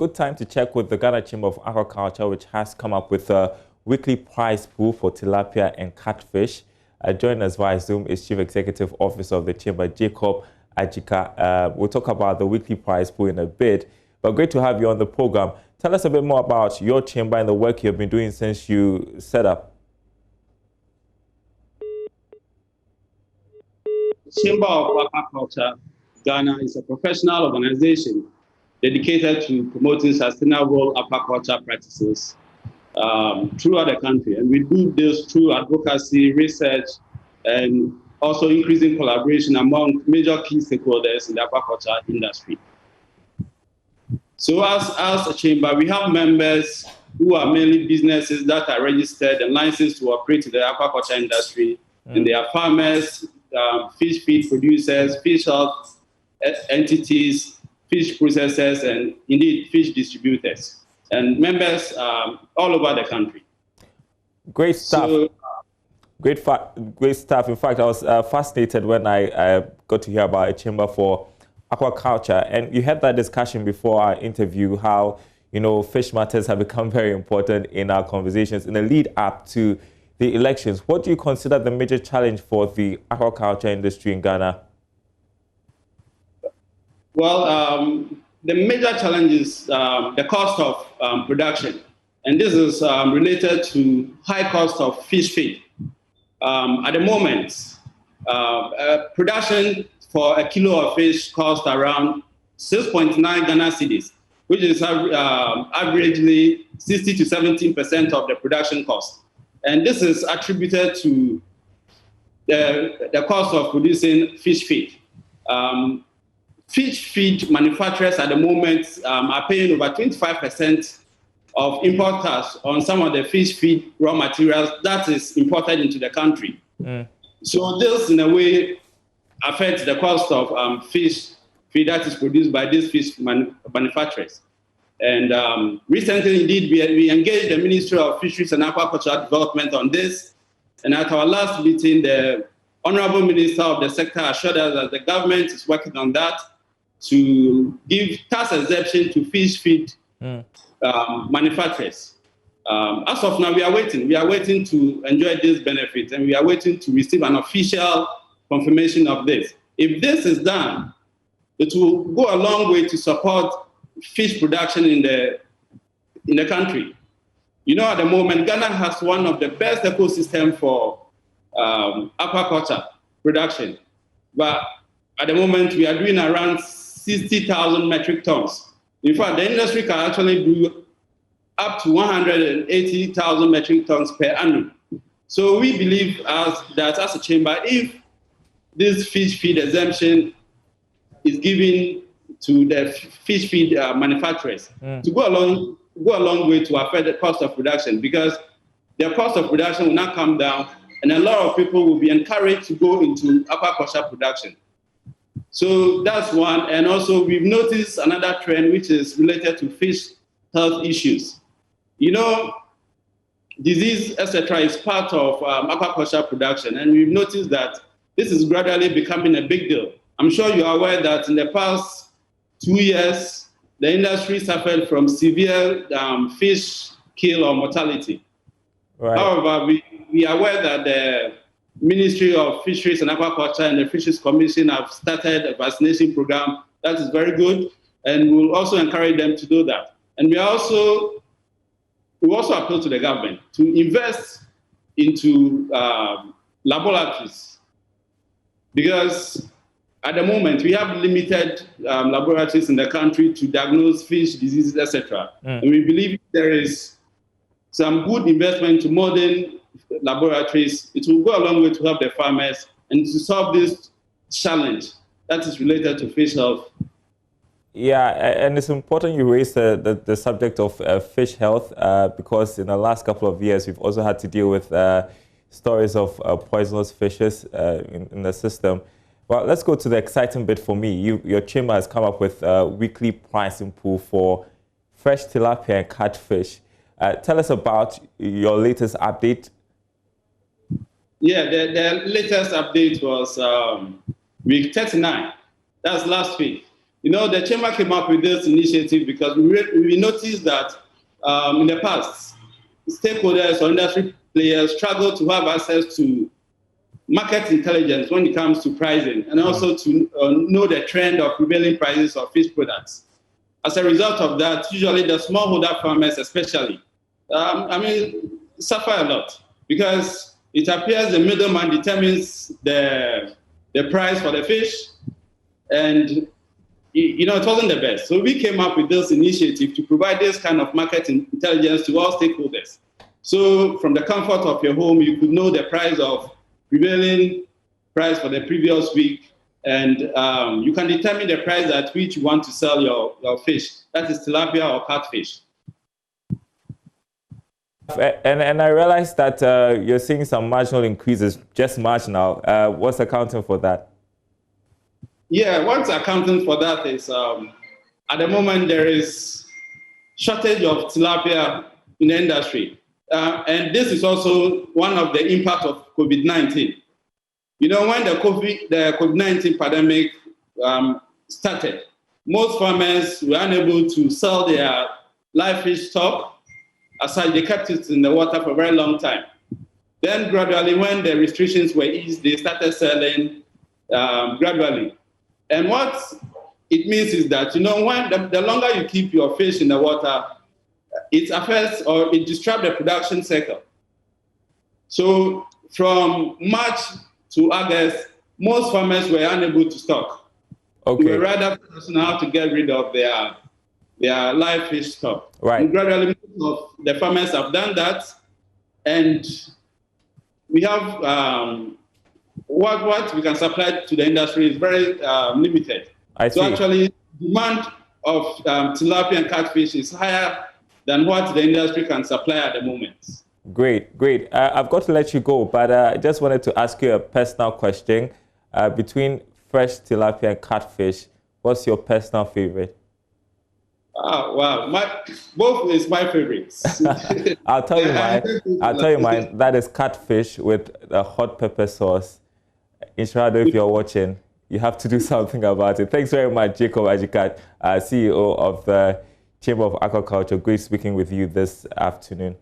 good time to check with the Ghana Chamber of Aquaculture, which has come up with a weekly price pool for tilapia and catfish. Joining us via Zoom is Chief Executive Officer of the Chamber, Jacob Ajika. We'll talk about the weekly price pool in a bit, but great to have you on the program. Tell us a bit more about your chamber and the work you've been doing since you set up. Chamber of Aquaculture Ghana is a professional organization dedicated to promoting sustainable aquaculture practices throughout the country. And we do this through advocacy, research, and also increasing collaboration among major key stakeholders in the aquaculture industry. So as a chamber, we have members who are mainly businesses that are registered and licensed to operate in the aquaculture industry. And they are farmers, fish feed producers, fish health entities, fish processors, and indeed fish distributors, and members all over the country. Great stuff. So, great stuff. In fact, I was fascinated when I got to hear about a chamber for aquaculture, and you had that discussion before our interview, how fish matters have become very important in our conversations in the lead up to the elections. What do you consider the major challenge for the aquaculture industry in Ghana? Well, the major challenge is the cost of production. And this is related to high cost of fish feed. At the moment, production for a kilo of fish costs around 6.9 Ghana cedis, which is averagely 60 to 17% of the production cost. And this is attributed to the cost of producing fish feed. Fish feed manufacturers at the moment are paying over 25% of import tax on some of the fish feed raw materials that is imported into the country. So this, in a way, affects the cost of fish feed that is produced by these fish manufacturers. And recently, indeed, we engaged the Ministry of Fisheries and Aquaculture Development on this. And at our last meeting, the Honorable Minister of the sector assured us that the government is working on that to give tax exemption to fish feed manufacturers. As of now, we are waiting. We are waiting to enjoy this benefit, and we are waiting to receive an official confirmation of this. If this is done, it will go a long way to support fish production in the country. At the moment, Ghana has one of the best ecosystems for aquaculture production. But at the moment, we are doing around 60,000 metric tons. In fact, the industry can actually do up to 180,000 metric tons per annum. So we believe that as a chamber, if this fish feed exemption is given to the fish feed manufacturers, to go a long way to affect the cost of production, because their cost of production will not come down, and a lot of people will be encouraged to go into aquaculture production. So that's one. And also, we've noticed another trend which is related to fish health issues. Disease, etc., is part of aquaculture production, and we've noticed that this is gradually becoming a big deal. I'm sure you are aware that in the past 2 years, the industry suffered from severe fish kill or mortality. Right. However, we are aware that the Ministry of Fisheries and Aquaculture and the Fisheries Commission have started a vaccination program. That is very good, and we'll also encourage them to do that. And we also appeal to the government to invest into laboratories, because at the moment we have limited laboratories in the country to diagnose fish diseases, etc. And we believe there is some good investment to modern laboratories. It will go a long way to help the farmers and to solve this challenge that is related to fish health. Yeah, and it's important you raise the subject of fish health because in the last couple of years, we've also had to deal with stories of poisonous fishes in the system. Well, let's go to the exciting bit for me. Your chamber has come up with a weekly pricing pool for fresh tilapia and catfish. Tell us about your latest update. Yeah, the latest update was week 39. That's last week. You know, the chamber came up with this initiative because we noticed that in the past, stakeholders or industry players struggle to have access to market intelligence when it comes to pricing, and also to know the trend of prevailing prices of fish products. As a result of that, usually the smallholder farmers especially, suffer a lot, because it appears the middleman determines the price for the fish, and it wasn't the best. So we came up with this initiative to provide this kind of market intelligence to all stakeholders. So from the comfort of your home, you could know the price of prevailing price for the previous week, and you can determine the price at which you want to sell your fish. That is tilapia or catfish. And I realized that you're seeing some marginal increases, just marginal. What's accounting for that? Yeah, what's accounting for that is at the moment there is shortage of tilapia in the industry. And this is also one of the impact of COVID-19. You know, when the COVID-19 pandemic started, most farmers were unable to sell their live fish stock. As such, they kept it in the water for a very long time. Then gradually, when the restrictions were eased, they started selling gradually. And what it means is that, you know, when the longer you keep your fish in the water, it affects or it disrupts the production cycle. So from March to August, most farmers were unable to stock. Okay. They were rather focusing on how to get rid of their live fish stock. Right. And gradually, most of the farmers have done that, and we have what we can supply to the industry is very limited. So actually, demand of tilapia and catfish is higher than what the industry can supply at the moment. Great, great. I've got to let you go, but I just wanted to ask you a personal question. Between fresh tilapia and catfish, what's your personal favorite? Oh, wow. Both is my favorites. I'll tell you mine. That is catfish with a hot pepper sauce. Inshaallah, if you're watching, you have to do something about it. Thanks very much, Jacob Ajikat, CEO of the Chamber of Aquaculture. Great speaking with you this afternoon.